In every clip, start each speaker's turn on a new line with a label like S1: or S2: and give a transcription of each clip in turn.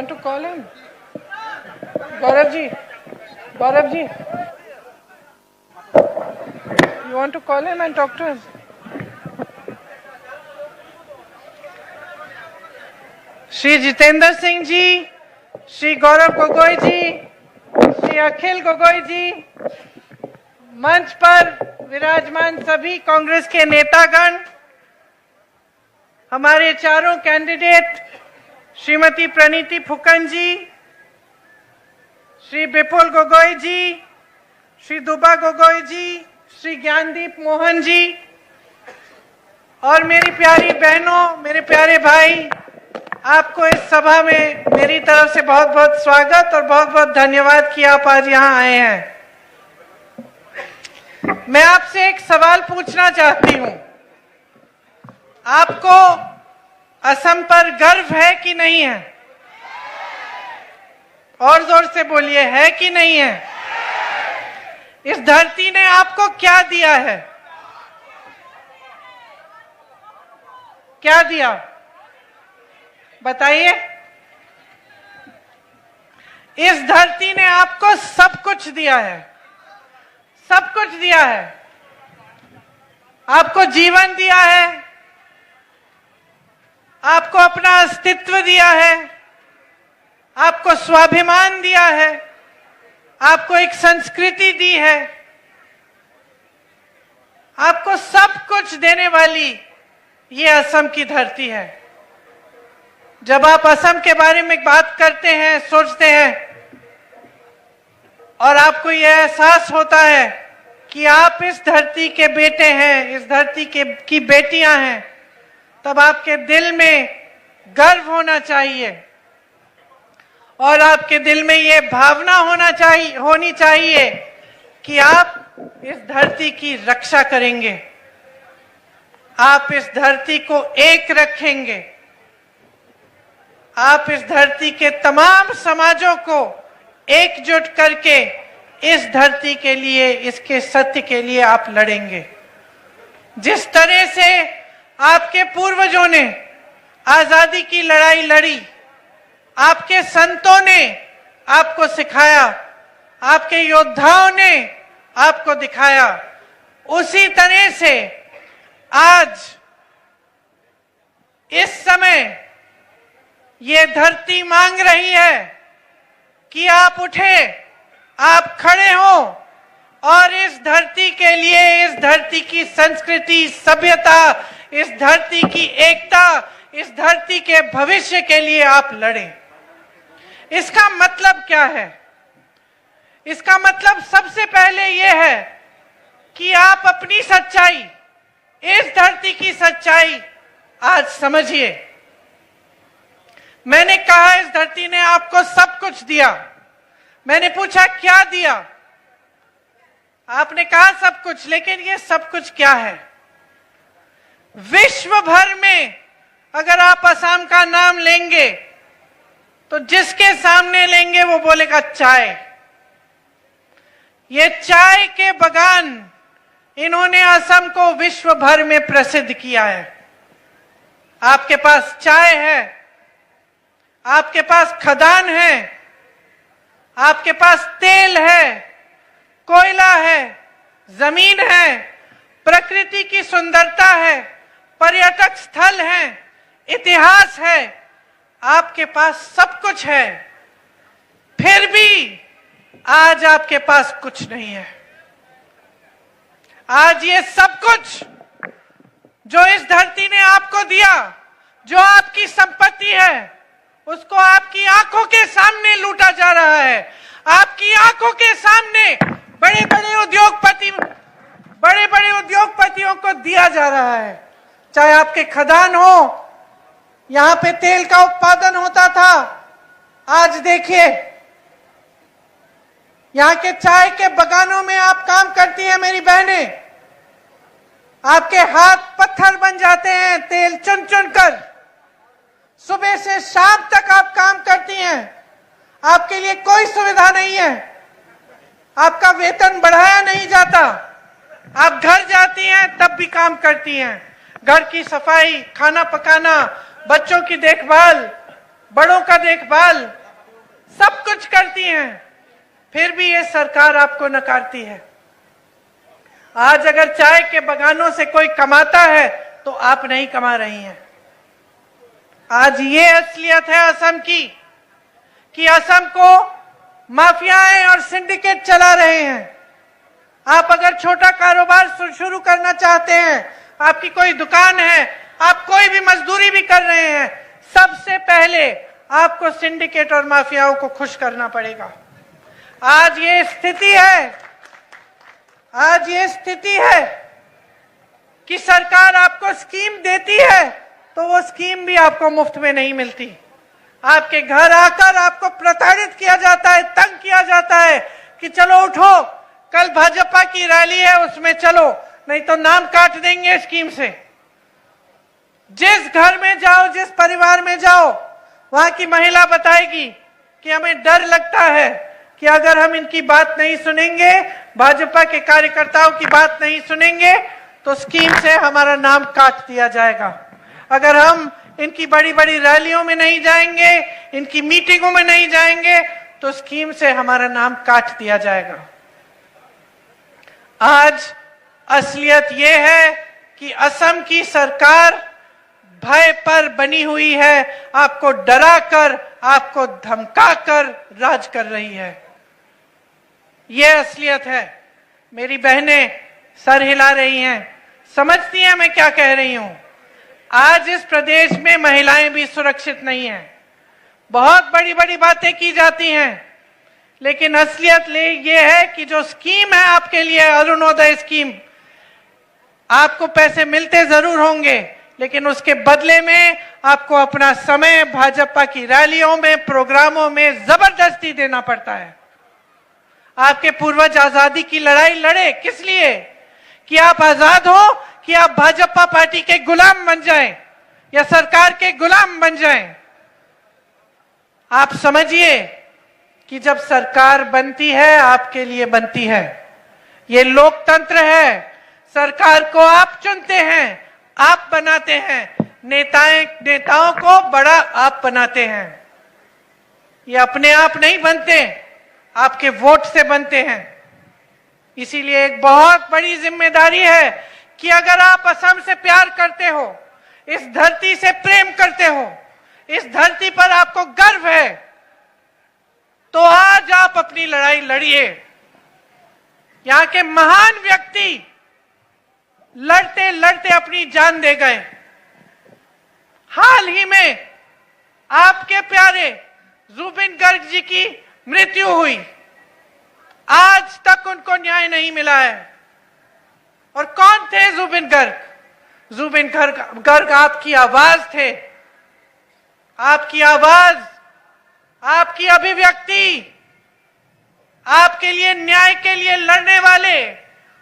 S1: want to call him? Gaurav ji. Gaurav ji. You want to call him and talk to him? Shri Jitendra Singh ji, Shri Gaurav Gogoi जी, श्री अखिल गोगोई जी, मंच पर विराजमान सभी कांग्रेस के नेतागण, हमारे चारों कैंडिडेट श्रीमती प्रणीति फुकन जी, श्री विपुल गोगोई जी, श्री दुबा गोगोई जी, श्री ज्ञानदीप मोहन जी और मेरी प्यारी बहनों, मेरे प्यारे भाई, आपको इस सभा में मेरी तरफ से बहुत बहुत स्वागत और बहुत बहुत धन्यवाद कि आप आज यहाँ आए हैं। मैं आपसे एक सवाल पूछना चाहती हूँ, आपको असम पर गर्व है कि नहीं है? और जोर से बोलिए, है कि नहीं है? इस धरती ने आपको क्या दिया है? क्या दिया बताइए? इस धरती ने आपको सब कुछ दिया है, सब कुछ दिया है। आपको जीवन दिया है, आपको अपना अस्तित्व दिया है, आपको स्वाभिमान दिया है, आपको एक संस्कृति दी है, आपको सब कुछ देने वाली ये असम की धरती है। जब आप असम के बारे में बात करते हैं, सोचते हैं और आपको यह एहसास होता है कि आप इस धरती के बेटे हैं, इस धरती की बेटियां हैं, तब आपके दिल में गर्व होना चाहिए और आपके दिल में ये भावना होनी चाहिए कि आप इस धरती की रक्षा करेंगे, आप इस धरती को एक रखेंगे, आप इस धरती के तमाम समाजों को एकजुट करके इस धरती के लिए, इसके सत्य के लिए आप लड़ेंगे। जिस तरह से आपके पूर्वजों ने आजादी की लड़ाई लड़ी, आपके संतों ने आपको सिखाया, आपके योद्धाओं ने आपको दिखाया, उसी तरह से आज इस समय ये धरती मांग रही है कि आप उठे, आप खड़े हो और इस धरती के लिए, इस धरती की संस्कृति, सभ्यता, इस धरती की एकता, इस धरती के भविष्य के लिए आप लड़ें। इसका मतलब क्या है? इसका मतलब सबसे पहले यह है कि आप अपनी सच्चाई, इस धरती की सच्चाई आज समझिए। मैंने कहा इस धरती ने आपको सब कुछ दिया। मैंने पूछा क्या दिया? आपने कहा सब कुछ, लेकिन ये सब कुछ क्या है? विश्व भर में अगर आप असम का नाम लेंगे तो जिसके सामने लेंगे वो बोलेगा चाय। ये चाय के बगान इन्होंने असम को विश्व भर में प्रसिद्ध किया है। आपके पास चाय है, आपके पास खदान है, आपके पास तेल है, कोयला है, जमीन है, प्रकृति की सुंदरता है, पर्यटक स्थल है, इतिहास है, आपके पास सब कुछ है। फिर भी आज आपके पास कुछ नहीं है। आज ये सब कुछ जो इस धरती ने आपको दिया, जो आपकी संपत्ति है, उसको आपकी आंखों के सामने लूटा जा रहा है। आपकी आंखों के सामने बड़े बड़े उद्योगपतियों को दिया जा रहा है। चाहे आपके खदान हो, यहां पे तेल का उत्पादन होता था, आज देखिए यहां के चाय के बगानों में आप काम करती हैं मेरी बहनें। आपके हाथ पत्थर बन जाते हैं तेल चुन चुन कर। सुबह से शाम तक आप काम करती हैं, आपके लिए कोई सुविधा नहीं है, आपका वेतन बढ़ाया नहीं जाता। आप घर जाती हैं तब भी काम करती हैं, घर की सफाई, खाना पकाना, बच्चों की देखभाल, बड़ों का देखभाल सब कुछ करती हैं, फिर भी ये सरकार आपको नकारती है। आज अगर चाय के बगानों से कोई कमाता है तो आप नहीं कमा रही हैं। आज ये असलियत है असम की कि असम को माफियाएं और सिंडिकेट चला रहे हैं। आप अगर छोटा कारोबार शुरू करना चाहते हैं, आपकी कोई दुकान है, आप कोई भी मजदूरी भी कर रहे हैं, सबसे पहले आपको सिंडिकेट और माफियाओं को खुश करना पड़ेगा। आज ये स्थिति है कि सरकार आपको स्कीम देती है तो वो स्कीम भी आपको मुफ्त में नहीं मिलती। आपके घर आकर आपको प्रताड़ित किया जाता है, तंग किया जाता है कि चलो उठो, कल भाजपा की रैली है उसमें चलो, नहीं तो नाम काट देंगे स्कीम से। जिस घर में जाओ, जिस परिवार में जाओ, वहां की महिला बताएगी कि हमें डर लगता है कि अगर हम इनकी बात नहीं सुनेंगे, भाजपा के कार्यकर्ताओं की बात नहीं सुनेंगे, तो स्कीम से हमारा नाम काट दिया जाएगा। अगर हम इनकी बड़ी बड़ी रैलियों में नहीं जाएंगे, इनकी मीटिंगों में नहीं जाएंगे, तो स्कीम से हमारा नाम काट दिया जाएगा। आज असलियत यह है कि असम की सरकार भय पर बनी हुई है, आपको डराकर, आपको धमकाकर राज कर रही है। यह असलियत है। मेरी बहनें सर हिला रही हैं, समझती हैं मैं क्या कह रही हूं। आज इस प्रदेश में महिलाएं भी सुरक्षित नहीं हैं। बहुत बड़ी बड़ी बातें की जाती हैं, लेकिन असलियत ये है कि जो स्कीम है आपके लिए, अरुणोदय स्कीम, आपको पैसे मिलते जरूर होंगे, लेकिन उसके बदले में आपको अपना समय भाजपा की रैलियों में, प्रोग्रामों में जबरदस्ती देना पड़ता है। आपके पूर्वज आजादी की लड़ाई लड़े किस लिए? कि आप आजाद हो, कि आप भाजपा पार्टी के गुलाम बन जाएं या सरकार के गुलाम बन जाएं। आप समझिए कि जब सरकार बनती है, आपके लिए बनती है। ये लोकतंत्र है। सरकार को आप चुनते हैं, आप बनाते हैं। नेताओं को बड़ा आप बनाते हैं। ये अपने आप नहीं बनते, आपके वोट से बनते हैं। इसीलिए एक बहुत बड़ी जिम्मेदारी है कि अगर आप असम से प्यार करते हो, इस धरती से प्रेम करते हो, इस धरती पर आपको गर्व है, तो आज आप अपनी लड़ाई लड़िए। यहां के महान व्यक्ति लड़ते लड़ते अपनी जान दे गए। हाल ही में आपके प्यारे जुबिन गर्ग जी की मृत्यु हुई। आज तक उनको न्याय नहीं मिला है। और कौन थे जुबिन गर्ग? जुबिन गर्ग आपकी आवाज थे, आपकी आवाज, आपकी अभिव्यक्ति, आपके लिए, न्याय के लिए लड़ने वाले।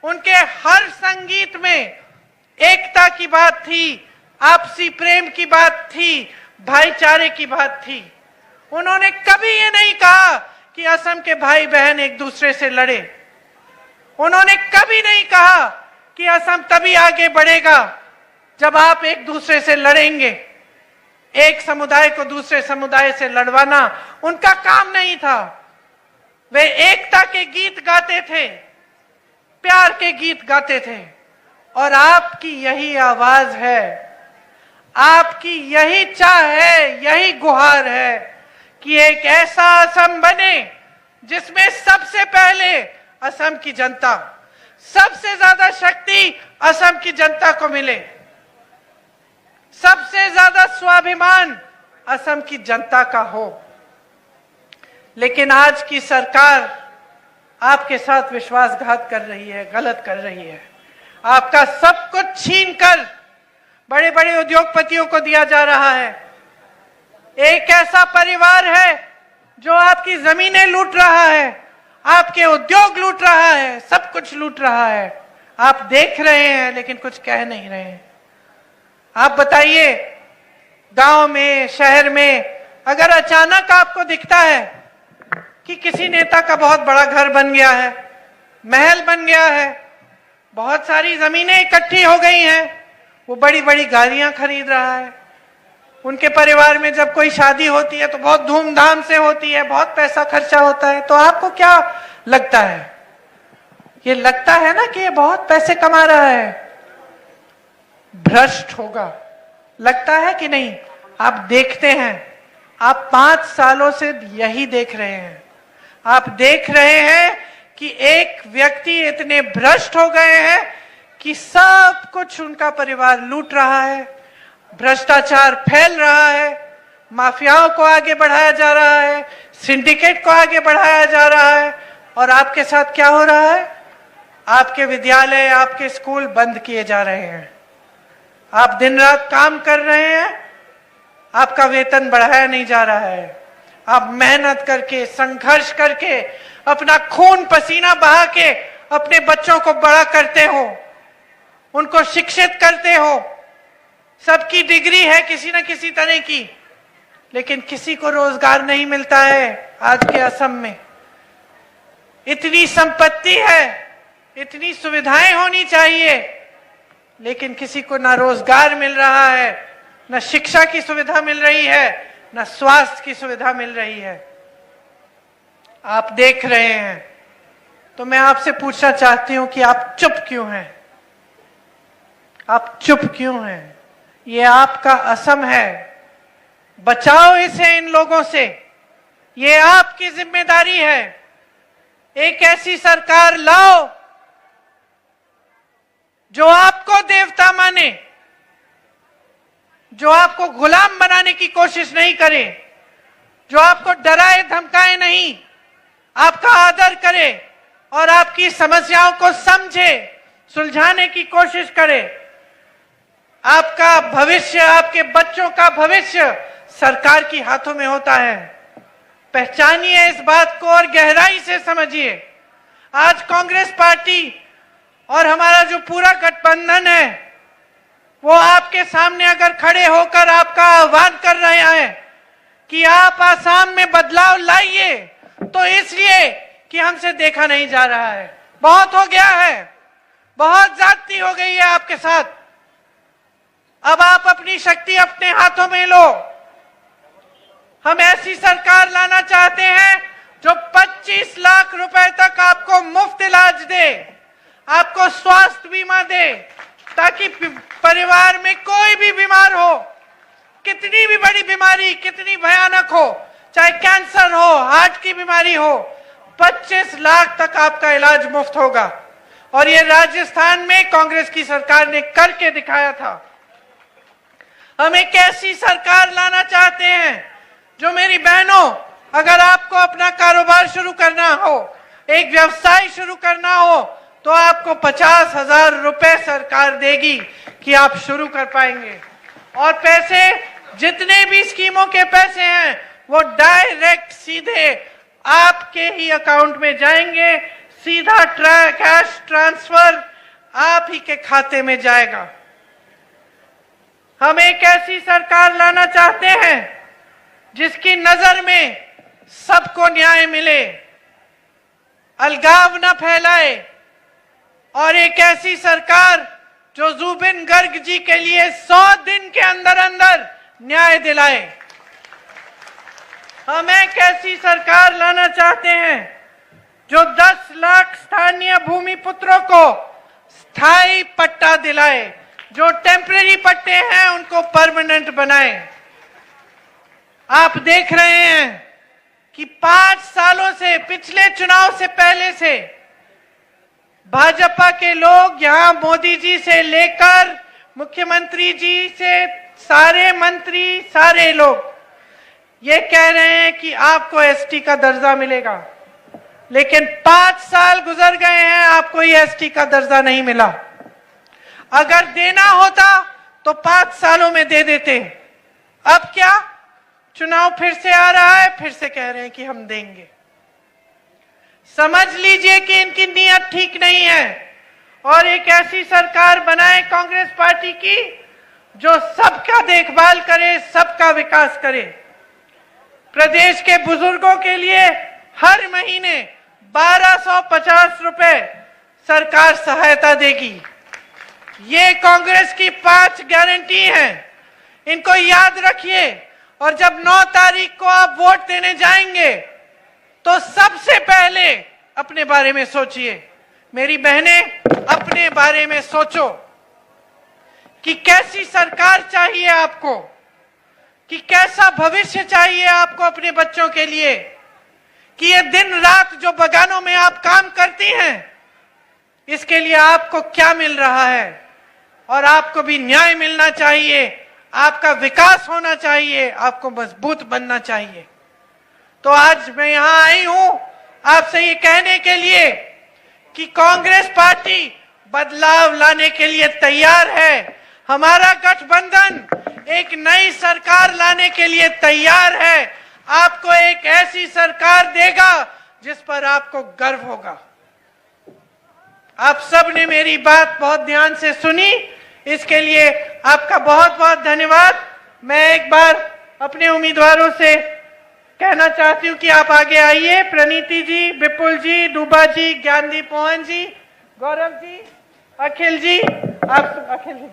S1: उनके हर संगीत में एकता की बात थी, आपसी प्रेम की बात थी, भाईचारे की बात थी। उन्होंने कभी ये नहीं कहा कि असम के भाई बहन एक दूसरे से लड़े। उन्होंने कभी नहीं कहा कि असम तभी आगे बढ़ेगा जब आप एक दूसरे से लड़ेंगे। एक समुदाय को दूसरे समुदाय से लड़वाना उनका काम नहीं था। वे एकता के गीत गाते थे, प्यार के गीत गाते थे। और आपकी यही आवाज है, आपकी यही चाह है, यही गुहार है कि एक ऐसा असम बने जिसमें सबसे पहले असम की जनता, सबसे ज्यादा शक्ति असम की जनता को मिले, सबसे ज्यादा स्वाभिमान असम की जनता का हो। लेकिन आज की सरकार आपके साथ विश्वासघात कर रही है, गलत कर रही है। आपका सब कुछ छीनकर बड़े बड़े उद्योगपतियों को दिया जा रहा है। एक ऐसा परिवार है जो आपकी जमीनें लूट रहा है, आपके उद्योग लूट रहा है, सब कुछ लूट रहा है। आप देख रहे हैं लेकिन कुछ कह नहीं रहे हैं। आप बताइए, गांव में, शहर में अगर अचानक आपको दिखता है कि किसी नेता का बहुत बड़ा घर बन गया है, महल बन गया है, बहुत सारी जमीनें इकट्ठी हो गई हैं, वो बड़ी बड़ी गाड़ियां खरीद रहा है, उनके परिवार में जब कोई शादी होती है तो बहुत धूमधाम से होती है, बहुत पैसा खर्चा होता है। तो आपको क्या लगता है? ये लगता है ना कि ये बहुत पैसे कमा रहा है, भ्रष्ट होगा, लगता है कि नहीं? आप देखते हैं, आप 5 सालों से यही देख रहे हैं। आप देख रहे हैं कि एक व्यक्ति इतने भ्रष्ट हो गए हैं कि सब कुछ उनका परिवार लूट रहा है, भ्रष्टाचार फैल रहा है, माफियाओं को आगे बढ़ाया जा रहा है, सिंडिकेट को आगे बढ़ाया जा रहा है। और आपके साथ क्या हो रहा है? आपके विद्यालय, आपके स्कूल बंद किए जा रहे हैं। आप दिन रात काम कर रहे हैं, आपका वेतन बढ़ाया नहीं जा रहा है। आप मेहनत करके, संघर्ष करके, अपना खून पसीना बहा के अपने बच्चों को बड़ा करते हो, उनको शिक्षित करते हो। सबकी डिग्री है किसी न किसी तरह की, लेकिन किसी को रोजगार नहीं मिलता है। आज के असम में इतनी संपत्ति है, इतनी सुविधाएं होनी चाहिए, लेकिन किसी को ना रोजगार मिल रहा है, ना शिक्षा की सुविधा मिल रही है, ना स्वास्थ्य की सुविधा मिल रही है। आप देख रहे हैं, तो मैं आपसे पूछना चाहती हूं कि आप चुप क्यों हैं? आप चुप क्यों हैं? ये आपका असम है, बचाओ इसे इन लोगों से, ये आपकी जिम्मेदारी है। एक ऐसी सरकार लाओ जो आपको देवता माने, जो आपको गुलाम बनाने की कोशिश नहीं करे, जो आपको डराए धमकाए नहीं, आपका आदर करे और आपकी समस्याओं को समझे, सुलझाने की कोशिश करे। आपका भविष्य, आपके बच्चों का भविष्य सरकार के हाथों में होता है। पहचानिए इस बात को और गहराई से समझिए। आज कांग्रेस पार्टी और हमारा जो पूरा गठबंधन है, वो आपके सामने अगर खड़े होकर आपका आह्वान कर रहे हैं कि आप आसाम में बदलाव लाइए, तो इसलिए कि हमसे देखा नहीं जा रहा है। बहुत हो गया है, बहुत ज्यादती हो गई है आपके साथ। अब आप अपनी शक्ति अपने हाथों में लो। हम ऐसी सरकार लाना चाहते हैं जो 25 लाख रुपए तक आपको मुफ्त इलाज दे, आपको स्वास्थ्य बीमा दे, ताकि परिवार में कोई भी बीमार हो, कितनी भी बड़ी बीमारी, कितनी भयानक हो, चाहे कैंसर हो, हार्ट की बीमारी हो, 25 लाख तक आपका इलाज मुफ्त होगा। और ये राजस्थान में कांग्रेस की सरकार ने करके दिखाया था। हम एक ऐसी सरकार लाना चाहते हैं जो, मेरी बहनों, अगर आपको अपना कारोबार शुरू करना हो, एक व्यवसाय शुरू करना हो, तो आपको 50,000 रुपए सरकार देगी कि आप शुरू कर पाएंगे। और पैसे, जितने भी स्कीमों के पैसे हैं, वो डायरेक्ट सीधे आपके ही अकाउंट में जाएंगे, सीधा कैश ट्रांसफर आप ही के खाते में जाएगा। हम एक ऐसी सरकार लाना चाहते हैं जिसकी नजर में सबको न्याय मिले, अलगाव न फैलाए, और एक ऐसी सरकार जो जुबिन गर्ग जी के लिए 100 दिन के अंदर अंदर न्याय दिलाए। हम एक ऐसी सरकार लाना चाहते हैं जो 10 लाख स्थानीय भूमि पुत्रों को स्थायी पट्टा दिलाए, जो टेम्परेरी पट्टे हैं उनको परमानेंट बनाए। आप देख रहे हैं कि 5 सालों से, पिछले चुनाव से पहले से, भाजपा के लोग यहां मोदी जी से लेकर मुख्यमंत्री जी से सारे मंत्री, सारे लोग ये कह रहे हैं कि आपको एसटी का दर्जा मिलेगा, लेकिन 5 साल गुजर गए हैं, आपको ये एसटी का दर्जा नहीं मिला। अगर देना होता तो 5 सालों में दे देते। अब क्या, चुनाव फिर से आ रहा है, फिर से कह रहे हैं कि हम देंगे। समझ लीजिए कि इनकी नीयत ठीक नहीं है। और एक ऐसी सरकार बनाए कांग्रेस पार्टी की जो सबका देखभाल करे, सबका विकास करे। प्रदेश के बुजुर्गों के लिए हर महीने 1250 रुपए सरकार सहायता देगी। ये कांग्रेस की 5 गारंटी हैं। इनको याद रखिए। और जब 9 तारीख को आप वोट देने जाएंगे तो सबसे पहले अपने बारे में सोचिए। मेरी बहनें, अपने बारे में सोचो कि कैसी सरकार चाहिए आपको, कि कैसा भविष्य चाहिए आपको अपने बच्चों के लिए, कि ये दिन रात जो बगानों में आप काम करती हैं, इसके लिए आपको क्या मिल रहा है। और आपको भी न्याय मिलना चाहिए, आपका विकास होना चाहिए, आपको मजबूत बनना चाहिए। तो आज मैं यहां आई हूं आपसे ये कहने के लिए कि कांग्रेस पार्टी बदलाव लाने के लिए तैयार है। हमारा गठबंधन एक नई सरकार लाने के लिए तैयार है। आपको एक ऐसी सरकार देगा जिस पर आपको गर्व होगा। आप सब ने मेरी बात बहुत ध्यान से सुनी, इसके लिए आपका बहुत बहुत धन्यवाद। मैं एक बार अपने उम्मीदवारों से कहना चाहती हूं कि आप आगे आइए। प्रणीति जी, विपुल जी, डूबा जी, ज्ञानदीप मोहन जी, गौरव जी, अखिल जी, आप अखिल जी,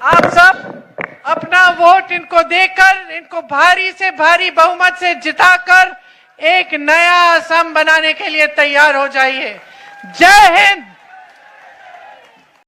S1: आप सब अपना वोट इनको देकर, इनको भारी से भारी बहुमत से जिताकर एक नया असम बनाने के लिए तैयार हो जाइए। जय हिंद।